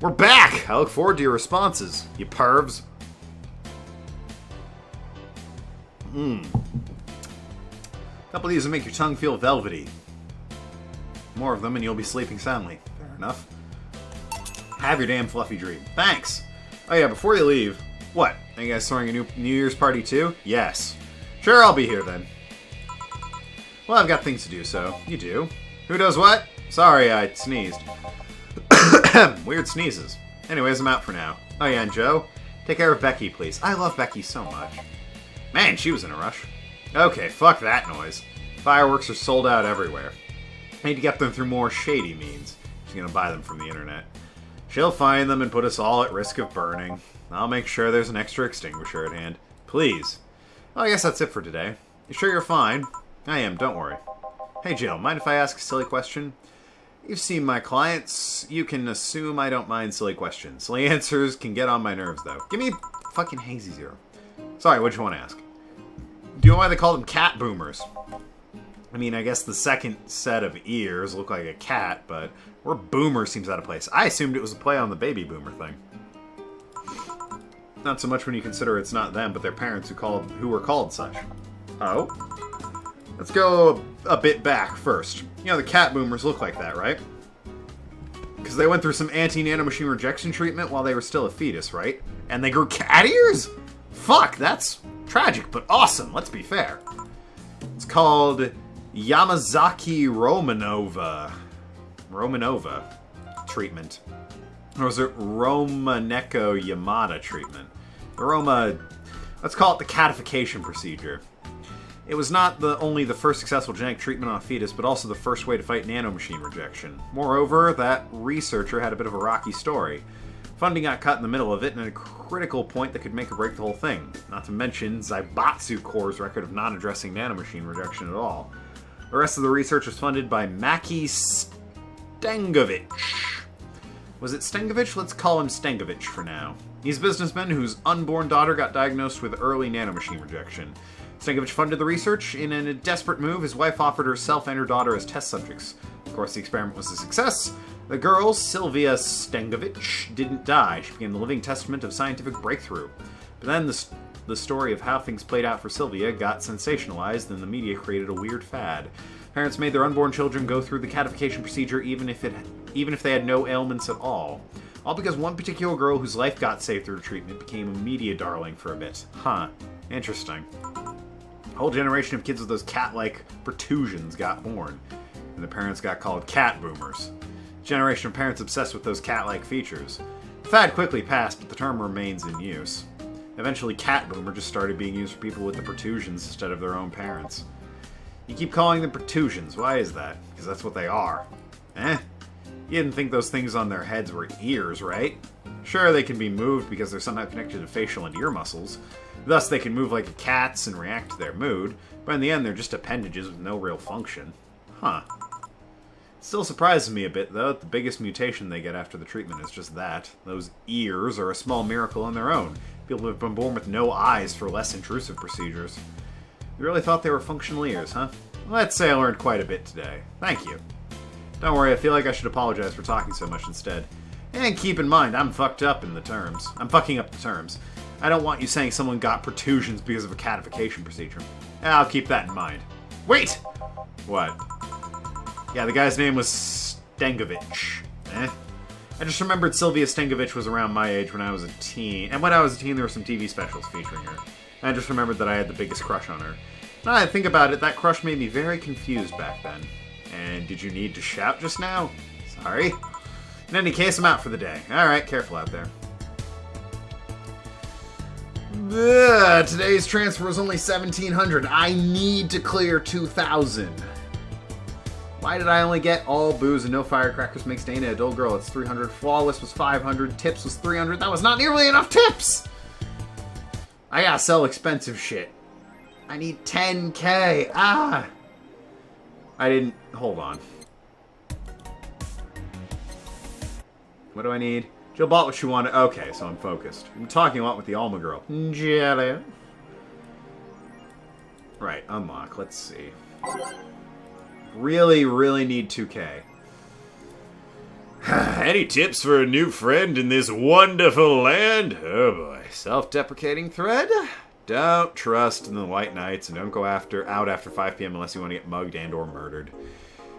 We're back! I look forward to your responses, you pervs. A couple of these will make your tongue feel velvety. More of them and you'll be sleeping soundly. Fair enough. Have your damn fluffy dream. Thanks! Oh yeah, before you leave... What? Are you guys throwing a New Year's party too? Yes. Sure, I'll be here then. Well, I've got things to do, so you do. Who does what? Sorry, I sneezed. Weird sneezes. Anyways, I'm out for now. Oh yeah, and Joe? Take care of Becky, please. I love Becky so much. Man, she was in a rush. Okay, fuck that noise. Fireworks are sold out everywhere. I need to get them through more shady means. She's gonna buy them from the internet. She'll find them and put us all at risk of burning. I'll make sure there's an extra extinguisher at hand. Please. Well, I guess that's it for today. You sure you're fine? I am, don't worry. Hey Jill, mind if I ask a silly question? You've seen my clients. You can assume I don't mind silly questions. Silly answers can get on my nerves, though. Give me fucking hazy zero. Sorry, what'd you want to ask? Do you know why they call them cat boomers? I mean, I guess the second set of ears look like a cat, but where boomer seems out of place. I assumed it was a play on the baby boomer thing. Not so much when you consider it's not them, but their parents who were called such. Oh? Let's go a bit back first. You know, the cat boomers look like that, right? Because they went through some anti-nanomachine rejection treatment while they were still a fetus, right? And they grew cat ears? Fuck, that's tragic, but awesome, let's be fair. It's called Yamazaki Romanova treatment. Or was it Romaneko Yamada treatment? Let's call it the catification procedure. It was not only the first successful genetic treatment on a fetus, but also the first way to fight nanomachine rejection. Moreover, that researcher had a bit of a rocky story. Funding got cut in the middle of it, and at a critical point that could make or break the whole thing. Not to mention Zaibatsu Corps' record of not addressing nanomachine rejection at all. The rest of the research was funded by Maki Stengovich. Was it Stengovich? Let's call him Stengovich for now. He's a businessman whose unborn daughter got diagnosed with early nanomachine rejection. Stengovich funded the research. In a desperate move, his wife offered herself and her daughter as test subjects. Of course, the experiment was a success. The girl, Sylvia Stengovich, didn't die. She became the living testament of scientific breakthrough. But then the story of how things played out for Sylvia got sensationalized, and the media created a weird fad. Parents made their unborn children go through the catification procedure even if they had no ailments at all. All because one particular girl whose life got saved through the treatment became a media darling for a bit. Huh. Interesting. A whole generation of kids with those cat-like protrusions got born, and the parents got called cat boomers. A generation of parents obsessed with those cat-like features. The fad quickly passed, but the term remains in use. Eventually, cat boomer just started being used for people with the protrusions instead of their own parents. You keep calling them protrusions. Why is that? Because that's what they are. Eh? You didn't think those things on their heads were ears, right? Sure, they can be moved because they're somehow connected to facial and ear muscles. Thus, they can move like a cat's and react to their mood, but in the end, they're just appendages with no real function. Huh. It still surprises me a bit, though, that the biggest mutation they get after the treatment is just that. Those ears are a small miracle on their own. People have been born with no eyes for less intrusive procedures. You really thought they were functional ears, huh? Let's say I learned quite a bit today. Thank you. Don't worry, I feel like I should apologize for talking so much instead. And keep in mind, I'm fucked up in the terms. I'm fucking up the terms. I don't want you saying someone got protrusions because of a catification procedure. I'll keep that in mind. Wait! What? Yeah, the guy's name was Stengovich. Eh? I just remembered Sylvia Stengovich was around my age when I was a teen. And when I was a teen, there were some TV specials featuring her. And I just remembered that I had the biggest crush on her. Now that I think about it, that crush made me very confused back then. And did you need to shout just now? Sorry. In any case, I'm out for the day. Alright, careful out there. Ugh, today's transfer was only 1,700. I need to clear 2,000. Why did I only get all booze and no firecrackers makes Dana a dull girl? It's 300. Flawless was 500. Tips was 300. That was not nearly enough tips! I gotta sell expensive shit. I need 10K. Ah! I didn't... Hold on. What do I need? Jill bought what she wanted. Okay, so I'm focused. I'm talking a lot with the Alma girl. Jelly. Right, unlock. Let's see. Really, really need 2K. Any tips for a new friend in this wonderful land? Oh boy. Self-deprecating thread? Don't trust in the white knights and don't go out after 5 p.m. unless you want to get mugged and or murdered.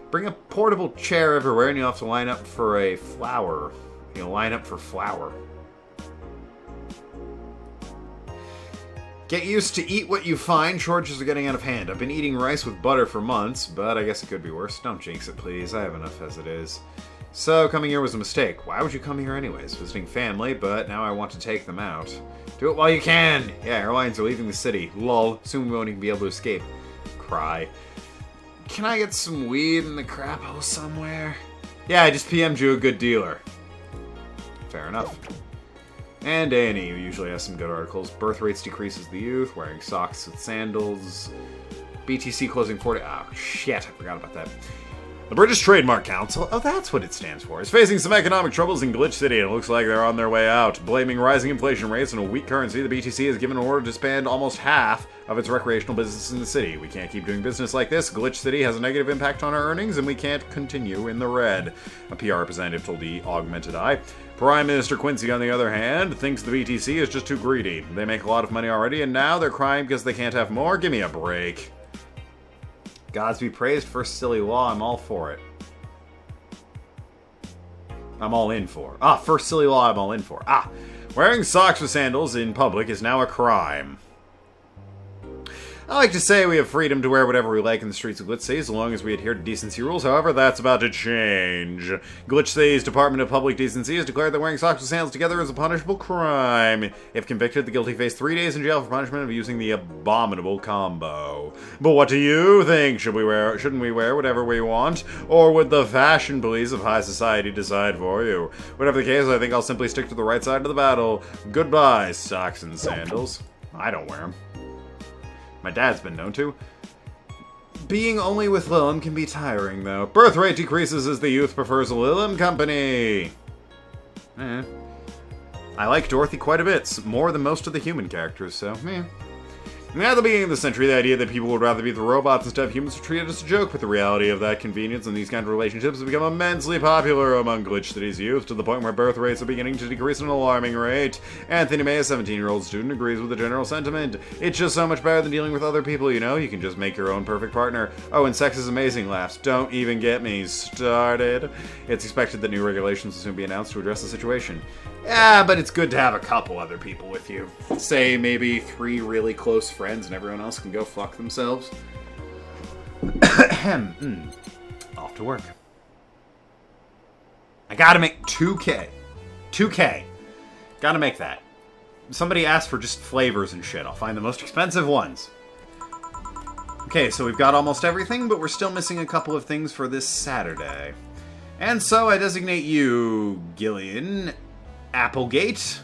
Bring a portable chair everywhere and you'll have to line up for a flower. You'll line up for flour. Get used to eat what you find. Shortages are getting out of hand. I've been eating rice with butter for months, but I guess it could be worse. Don't jinx it, please. I have enough as it is. So, coming here was a mistake. Why would you come here anyways? Visiting family, but now I want to take them out. Do it while you can! Yeah, airlines are leaving the city. Lol. Soon we won't even be able to escape. Cry. Can I get some weed in the crap hole somewhere? Yeah, I just PM'd you a good dealer. Fair enough. And A&E usually has some good articles. Birth rates decreases the youth. Wearing socks with sandals. BTC closing 40... Oh, shit. I forgot about that. The British Trademark Council, oh that's what it stands for, is facing some economic troubles in Glitch City and it looks like they're on their way out. Blaming rising inflation rates and a weak currency, the BTC has given an order to disband almost half of its recreational businesses in the city. We can't keep doing business like this. Glitch City has a negative impact on our earnings and we can't continue in the red. A PR representative told the Augmented Eye. Prime Minister Quincy, on the other hand, thinks the BTC is just too greedy. They make a lot of money already and now they're crying because they can't have more? Give me a break. Gods be praised for silly law, I'm all for it. I'm all in for. First silly law I'm all in for. Wearing socks with sandals in public is now a crime. I like to say we have freedom to wear whatever we like in the streets of Glitch City as long as we adhere to decency rules. However, that's about to change. Glitch City's Department of Public Decency has declared that wearing socks with sandals together is a punishable crime. If convicted, the guilty face 3 days in jail for punishment of using the abominable combo. But what do you think? Shouldn't we wear whatever we want? Or would the fashion police of high society decide for you? Whatever the case, I think I'll simply stick to the right side of the battle. Goodbye, socks and sandals. I don't wear them. My dad's been known to. Being only with Lilim can be tiring, though. Birth rate decreases as the youth prefers a Lilim company. I like Dorothy quite a bit, more than most of the human characters, so, At the beginning of the century, the idea that people would rather be the robots instead of humans was treated as a joke, but the reality of that convenience and these kind of relationships have become immensely popular among Glitch City's youth, to the point where birth rates are beginning to decrease at an alarming rate. Anthony May, a 17-year-old student, agrees with the general sentiment. It's just so much better than dealing with other people, you know? You can just make your own perfect partner. Oh, and sex is amazing, laughs. Don't even get me started. It's expected that new regulations will soon be announced to address the situation. Yeah, but it's good to have a couple other people with you. Say maybe 3 really close friends and everyone else can go fuck themselves. Off to work. I gotta make 2K. 2K. Gotta make that. Somebody asked for just flavors and shit. I'll find the most expensive ones. Okay, so we've got almost everything, but we're still missing a couple of things for this Saturday. And so I designate you, Gillian Applegate,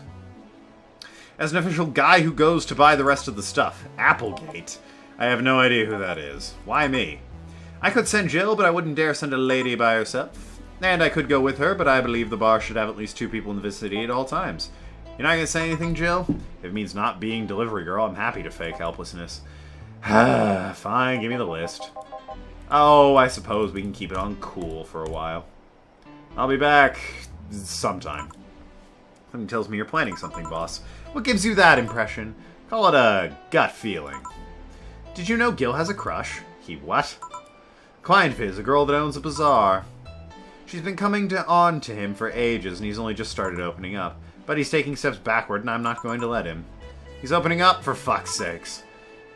as an official guy who goes to buy the rest of the stuff. Applegate? I have no idea who that is. Why me? I could send Jill, but I wouldn't dare send a lady by herself. And I could go with her, but I believe the bar should have at least 2 people in the vicinity at all times. You're not gonna say anything, Jill? If it means not being delivery girl, I'm happy to fake helplessness. Fine, give me the list. Oh, I suppose we can keep it on cool for a while. I'll be back sometime. Something tells me you're planning something, boss. What gives you that impression? Call it a gut feeling. Did you know Gil has a crush? He what? Client of his, a girl that owns a bazaar. She's been coming on to him for ages, and he's only just started opening up. But he's taking steps backward, and I'm not going to let him. He's opening up, for fuck's sakes.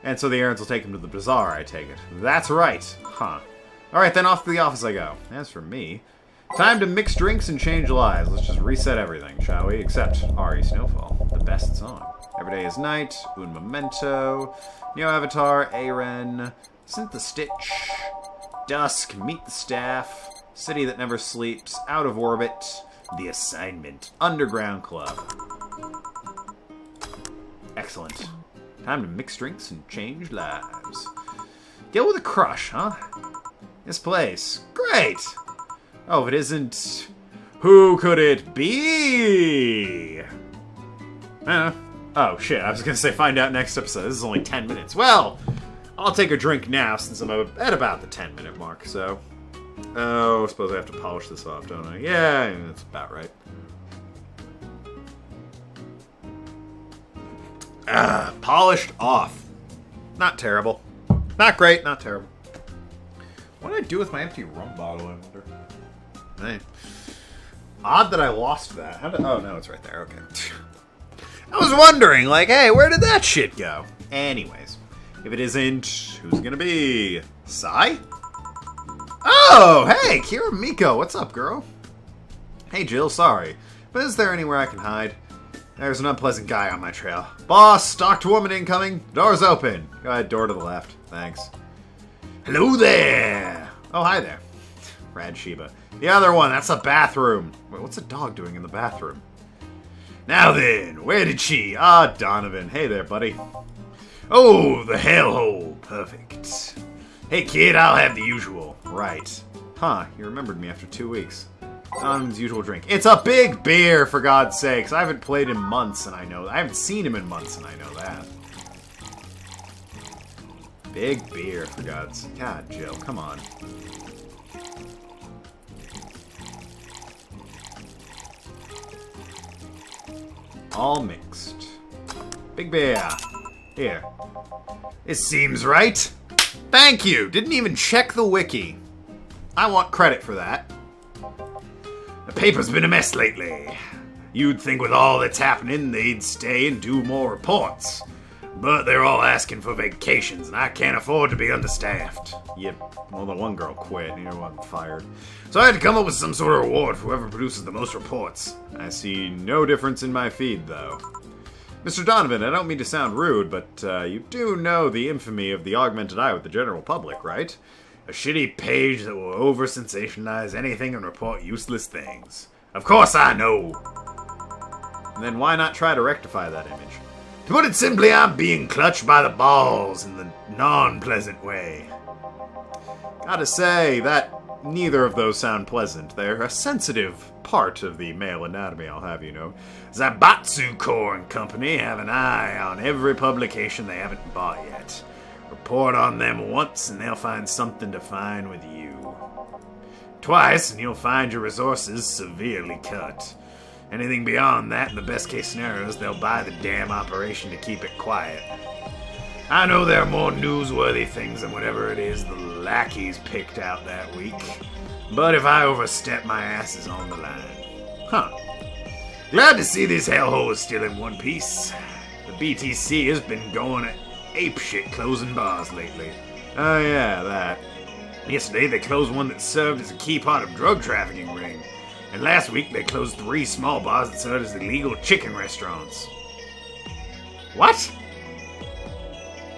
And so the errands will take him to the bazaar, I take it. That's right. Huh. Alright, then off to the office I go. As for me... time to mix drinks and change lives. Let's just reset everything, shall we? Except Ari Snowfall, the best song. Every Day is Night, Un Memento, Neo Avatar, Aren, Synth the Stitch, Dusk, Meet the Staff, City That Never Sleeps, Out of Orbit, The Assignment, Underground Club. Excellent. Time to mix drinks and change lives. Get with a crush, huh? This place. Great! Oh, if it isn't... who could it be? Oh, shit. I was gonna say find out next episode. This is only 10 minutes. Well, I'll take a drink now since I'm at about the 10-minute mark, so... Oh, I suppose I have to polish this off, don't I? Yeah, that's about right. Polished off. Not terrible. Not great, not terrible. What did I do with my empty rum bottle, I wonder? Hey. Odd that I lost that. Oh, no, it's right there. Okay. I was wondering, like, hey, where did that shit go? Anyways, if it isn't, who's it gonna be? Sai? Oh, hey, Kira Miko, what's up, girl? Hey, Jill, sorry, but is there anywhere I can hide? There's an unpleasant guy on my trail. Boss, stalked woman incoming. Door's open. Go ahead, door to the left. Thanks. Hello there. Oh, hi there. Rad Sheba. The other one, that's a bathroom. Wait, what's a dog doing in the bathroom? Now then, where did she? Ah, Donovan. Hey there, buddy. Oh, the hellhole. Perfect. Hey, kid, I'll have the usual. Right. Huh, you remembered me after 2 weeks. Donovan's usual drink. It's a big beer, for God's sakes. I haven't played in months, and I know that. I haven't seen him in months, and I know that. Big beer, for God's... God, Jill, come on. All mixed. Big beer. Here. It seems right. Thank you. Didn't even check the wiki. I want credit for that. The paper's been a mess lately. You'd think with all that's happening, they'd stay and do more reports. But they're all asking for vacations, and I can't afford to be understaffed. Yep, well, the one girl quit, and you wasn't fired. So I had to come up with some sort of reward for whoever produces the most reports. I see no difference in my feed, though. Mr. Donovan, I don't mean to sound rude, but you do know the infamy of the augmented eye with the general public, right? A shitty page that will over-sensationalize anything and report useless things. Of course I know! And then why not try to rectify that image? To put it simply, I'm being clutched by the balls in the non-pleasant way. Gotta say, that neither of those sound pleasant. They're a sensitive part of the male anatomy, I'll have you know. Zaibatsu Core and Company have an eye on every publication they haven't bought yet. Report on them once and they'll find something to find with you. Twice and you'll find your resources severely cut. Anything beyond that, in the best case scenarios, they'll buy the damn operation to keep it quiet. I know there are more newsworthy things than whatever it is the lackeys picked out that week. But if I overstep, my ass is on the line. Huh. Glad to see this hellhole is still in one piece. The BTC has been going apeshit closing bars lately. Oh yeah, that. Yesterday they closed one that served as a key part of drug trafficking ring. And last week they closed 3 small bars that served as illegal chicken restaurants. What?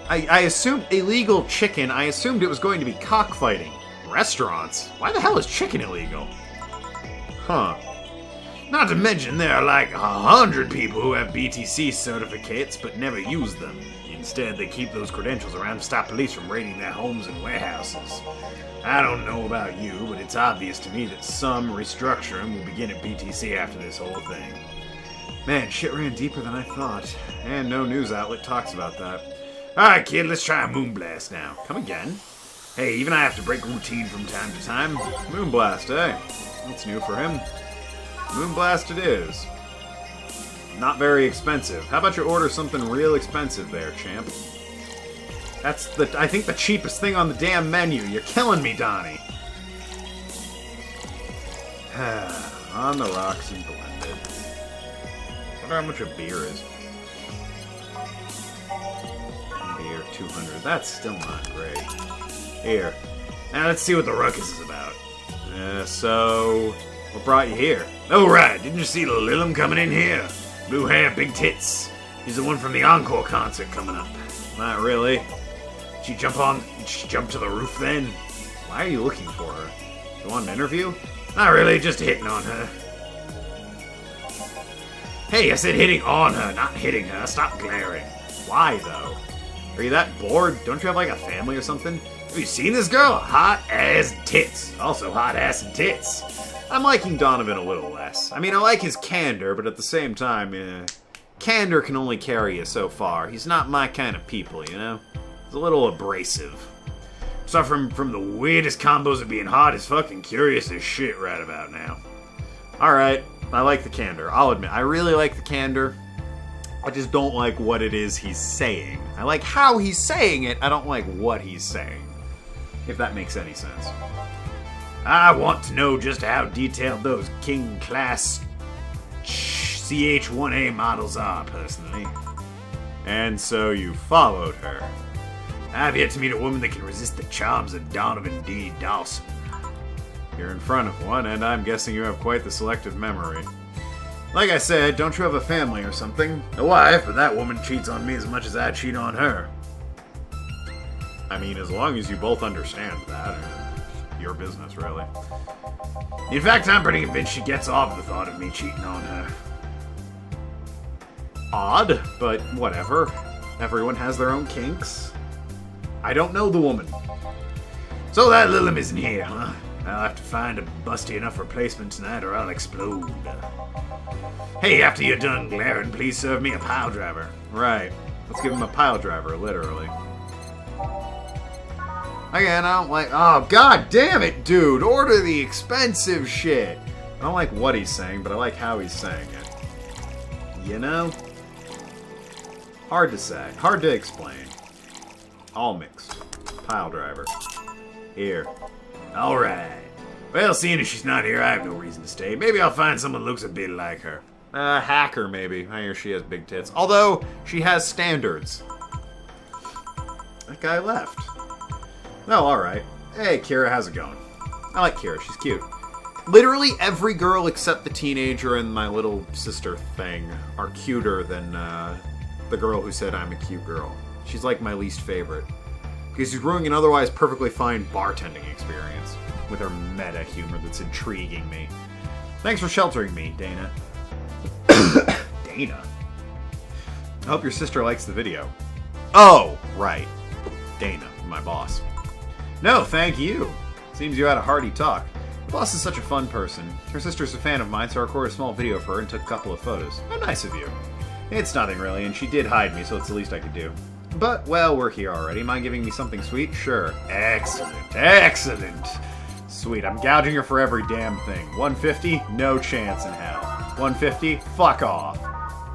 I assumed illegal chicken. I assumed it was going to be cockfighting. Restaurants? Why the hell is chicken illegal? Huh. Not to mention there are like 100 people who have BTC certificates but never use them. Instead, they keep those credentials around to stop police from raiding their homes and warehouses. I don't know about you, but it's obvious to me that some restructuring will begin at BTC after this whole thing. Man, shit ran deeper than I thought. And no news outlet talks about that. Alright, kid, let's try a Moonblast now. Come again? Hey, even I have to break routine from time to time. Moonblast, eh? That's new for him. Moonblast it is. Not very expensive. How about you order something real expensive there, champ? That's I think the cheapest thing on the damn menu. You're killing me, Donnie. On the rocks and blended. I wonder how much a beer is. Beer, 200. That's still not great. Here. Now let's see what the ruckus is about. So... what brought you here? Oh, right. Didn't you see Lilum coming in here? Blue hair, big tits. He's the one from the Encore concert coming up. Not really. Did she jump to the roof then? Why are you looking for her? You want an interview? Not really, just hitting on her. Hey, I said hitting on her, not hitting her. Stop glaring. Why, though? Are you that bored? Don't you have, like, a family or something? Have you seen this girl? Hot ass tits. Also hot ass and tits. I'm liking Donovan a little less. I mean, I like his candor, but at the same time, candor can only carry you so far. He's not my kind of people, you know? He's a little abrasive. Suffering from the weirdest combos of being hot is fucking curious as shit right about now. Alright, I like the candor. I'll admit, I really like the candor. I just don't like what it is he's saying. I like how he's saying it, I don't like what he's saying. If that makes any sense. I want to know just how detailed those King-class CH-1A models are, personally. And so you followed her. I've yet to meet a woman that can resist the charms of Donovan D. Dawson. You're in front of one, and I'm guessing you have quite the selective memory. Like I said, don't you have a family or something? A wife, but that woman cheats on me as much as I cheat on her. I mean, as long as you both understand that, your business, really. In fact, I'm pretty convinced she gets off the thought of me cheating on her. Odd, but whatever. Everyone has their own kinks. I don't know the woman. So that Lilum isn't here, huh? I'll have to find a busty enough replacement tonight or I'll explode. Hey, after you're done glaring, please serve me a pile driver. Right. Let's give him a pile driver, literally. Again, I don't like... Oh, god damn it, dude! Order the expensive shit! I don't like what he's saying, but I like how he's saying it. You know? Hard to say. Hard to explain. All mixed. Pile driver. Here. Alright. Well, seeing as she's not here, I have no reason to stay. Maybe I'll find someone who looks a bit like her. Hacker, maybe. I hear she has big tits. Although, she has standards. That guy left. Oh, alright. Hey, Kira, how's it going? I like Kira, she's cute. Literally every girl except the teenager and my little sister thing are cuter than the girl who said I'm a cute girl. She's like my least favorite. Because she's ruining an otherwise perfectly fine bartending experience with her meta humor that's intriguing me. Thanks for sheltering me, Dana. Dana? I hope your sister likes the video. Oh, right. Dana, my boss. No, thank you. Seems you had a hearty talk. The boss is such a fun person. Her sister's a fan of mine, so I recorded a small video for her and took a couple of photos. How nice of you. It's nothing really, and she did hide me, so it's the least I could do. But, well, we're here already. Mind giving me something sweet? Sure. Excellent. Excellent. Sweet. I'm gouging her for every damn thing. 150? No chance in hell. 150? Fuck off.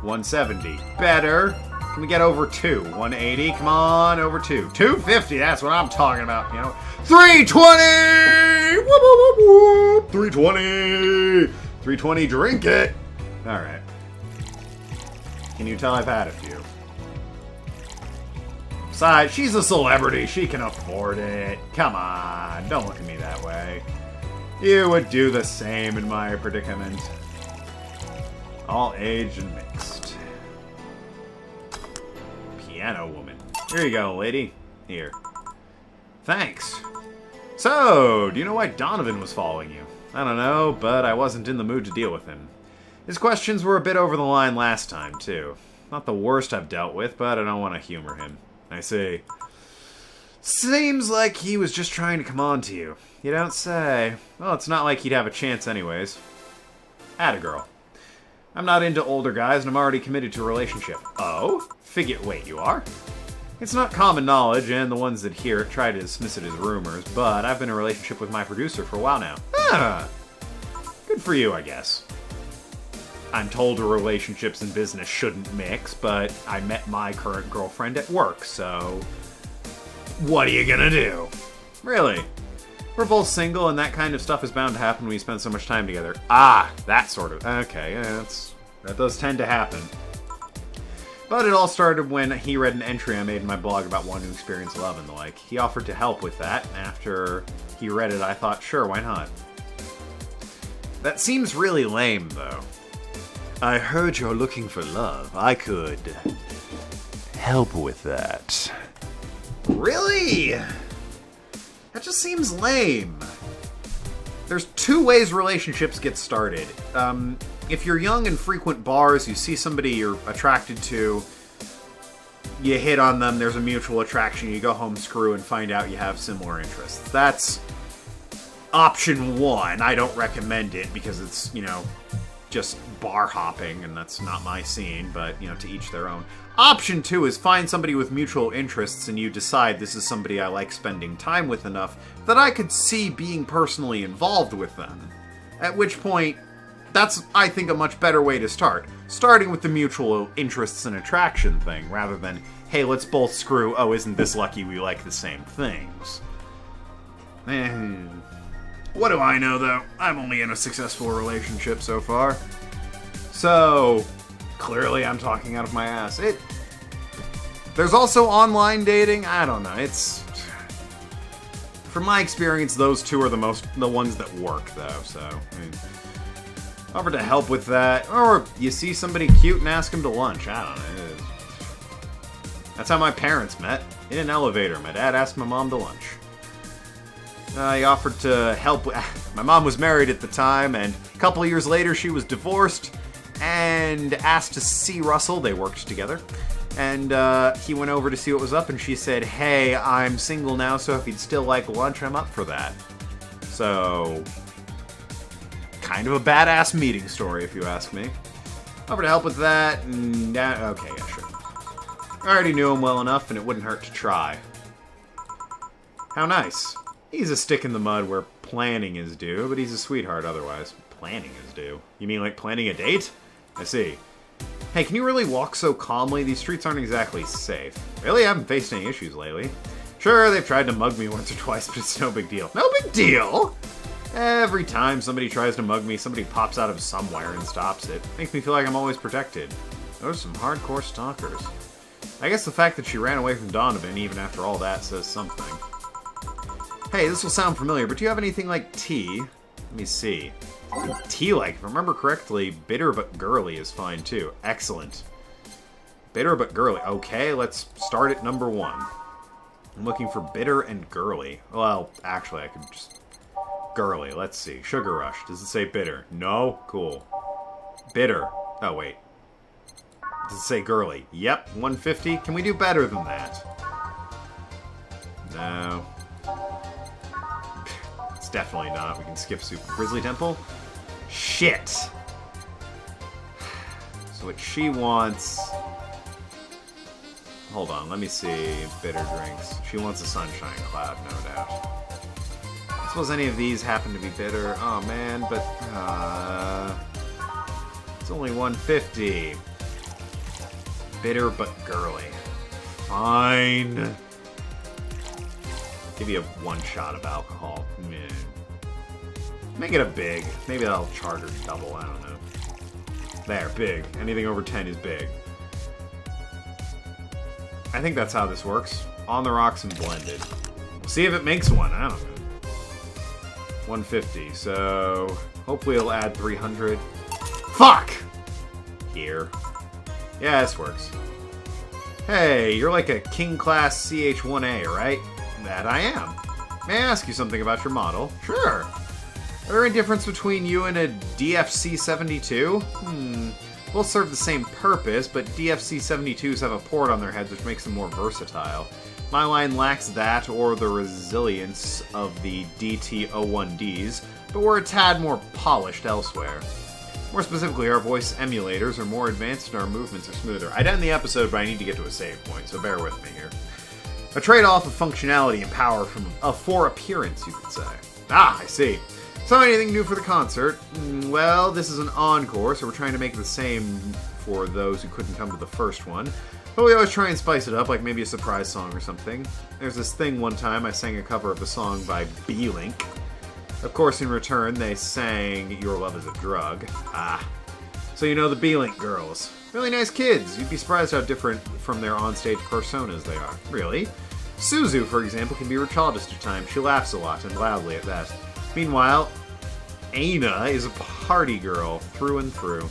170? Better. Can we get over 2? 180? Come on, over 2. 250? That's what I'm talking about, you know. 320! Whoop, whoop, whoop, whoop. 320! 320, drink it! Alright. Can you tell I've had a few? Besides, she's a celebrity. She can afford it. Come on. Don't look at me that way. You would do the same in my predicament. All aged and mixed. Piano woman. Here you go, lady. Here. Thanks. So, do you know why Donovan was following you? I don't know, but I wasn't in the mood to deal with him. His questions were a bit over the line last time, too. Not the worst I've dealt with, but I don't want to humor him. I see. Seems like he was just trying to come on to you. You don't say. Well, it's not like he'd have a chance anyways. Atta girl. I'm not into older guys, and I'm already committed to a relationship. Oh? Wait, you are? It's not common knowledge, and the ones that hear it try to dismiss it as rumors, but I've been in a relationship with my producer for a while now. Ah! Good for you, I guess. I'm told relationships and business shouldn't mix, but I met my current girlfriend at work, so... What are you gonna do? Really? We're both single, and that kind of stuff is bound to happen when you spend so much time together. Ah, that sort of... Okay, yeah, that does tend to happen. But it all started when he read an entry I made in my blog about wanting to experience love and the like. He offered to help with that, and after he read it, I thought, sure, why not? That seems really lame, though. I heard you're looking for love. I could help with that. Really? That just seems lame. There's two ways relationships get started. If you're young and frequent bars, you see somebody you're attracted to, you hit on them, there's a mutual attraction, you go home, screw, and find out you have similar interests. That's option one. I don't recommend it because it's, you know, just bar hopping, and that's not my scene, but, to each their own. Option 2 is find somebody with mutual interests and you decide this is somebody I like spending time with enough that I could see being personally involved with them. At which point, that's, I think, a much better way to start. Starting with the mutual interests and attraction thing, rather than, hey, let's both screw, oh, isn't this lucky we like the same things. What do I know, though? I'm only in a successful relationship so far. So, clearly I'm talking out of my ass. There's also online dating. I don't know. From my experience, those two are the ones that work, though. So, offer to help with that, or you see somebody cute and ask them to lunch. I don't know. That's how my parents met, in an elevator. My dad asked my mom to lunch. He offered to help. My mom was married at the time, and a couple of years later she was divorced and asked to see Russell. They worked together. And he went over to see what was up, and she said, hey, I'm single now, so if you'd still like lunch, I'm up for that. So, kind of a badass meeting story, if you ask me. Offered to help with that, and okay, yeah, sure. I already knew him well enough, and it wouldn't hurt to try. How nice. He's a stick in the mud where planning is due, but he's a sweetheart otherwise. Planning is due? You mean like planning a date? I see. Hey, can you really walk so calmly? These streets aren't exactly safe. Really? I haven't faced any issues lately. Sure, they've tried to mug me once or twice, but it's no big deal. No big deal? Every time somebody tries to mug me, somebody pops out of somewhere and stops it. Makes me feel like I'm always protected. Those are some hardcore stalkers. I guess the fact that she ran away from Donovan, even after all that, says something. Hey, this will sound familiar, but do you have anything like tea? Let me see. Tea-like. If I remember correctly, bitter but girly is fine, too. Excellent. Bitter but girly. Okay, let's start at number 1. I'm looking for bitter and girly. Well, actually, I could just... Girly. Let's see. Sugar Rush. Does it say bitter? No? Cool. Bitter. Oh, wait. Does it say girly? Yep. 150. Can we do better than that? No. It's definitely not. We can skip Super Grizzly Temple. Shit. So what she wants... Hold on, let me see. Bitter drinks. She wants a sunshine cloud, no doubt. I suppose any of these happen to be bitter. Oh man, but... it's only 150. Bitter but girly. Fine. Give you one shot of alcohol. Meh. Make it a big. Maybe that'll charge or double, I don't know. There, big. Anything over 10 is big. I think that's how this works. On the rocks and blended. We'll see if it makes one, I don't know. 150, so... Hopefully it'll add 300. Fuck! Here. Yeah, this works. Hey, you're like a King Class CH-1A, right? That I am. May I ask you something about your model? Sure. Are there any difference between you and a DFC-72? Both serve the same purpose, but DFC-72s have a port on their heads which makes them more versatile. My line lacks that or the resilience of the DT-01Ds, but we're a tad more polished elsewhere. More specifically, our voice emulators are more advanced and our movements are smoother. I'd end the episode, but I need to get to a save point, so bear with me here. A trade-off of functionality and power for appearance, you could say. Ah, I see. So anything new for the concert? Well, this is an encore, so we're trying to make it the same for those who couldn't come to the first one. But we always try and spice it up, like maybe a surprise song or something. There's this thing one time I sang a cover of a song by B-Link. Of course, in return, they sang Your Love is a Drug. Ah. So you know the B-Link girls. Really nice kids. You'd be surprised how different from their onstage personas they are. Really? Suzu, for example, can be her childest at times. She laughs a lot, and loudly at that. Meanwhile, Aina is a party girl, through and through.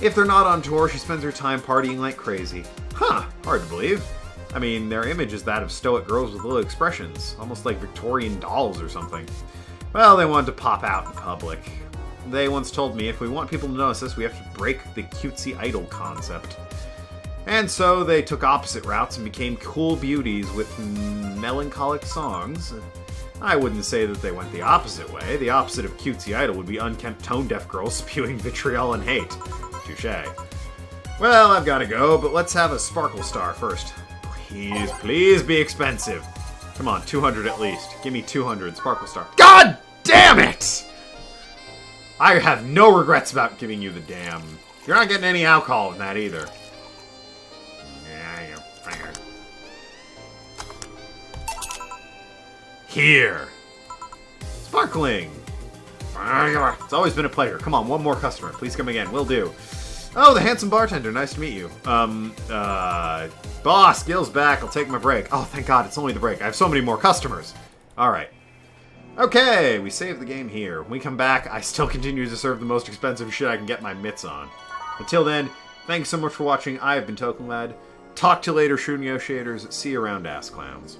If they're not on tour, she spends her time partying like crazy. Huh, hard to believe. I mean, their image is that of stoic girls with little expressions, almost like Victorian dolls or something. Well, they wanted to pop out in public. They once told me if we want people to notice us, we have to break the cutesy idol concept. And so they took opposite routes and became cool beauties with melancholic songs. I wouldn't say that they went the opposite way. The opposite of cutesy idol would be unkempt tone-deaf girls spewing vitriol and hate. Touché. Well, I've got to go, but let's have a Sparkle Star first. Please, please be expensive. Come on, 200 at least. Give me 200 Sparkle Star. God damn it! I have no regrets about giving you the damn... You're not getting any alcohol in that either. Here. Sparkling. It's always been a pleasure. Come on, one more customer. Please come again. Will do. Oh, the handsome bartender. Nice to meet you. Boss, Gil's back. I'll take my break. Oh, thank God. It's only the break. I have so many more customers. All right. Okay, we save the game here. When we come back, I still continue to serve the most expensive shit I can get my mitts on. Until then, thanks so much for watching. I have been Token Lad. Talk to you later, Shunyo Shaders. See you around, ass clowns.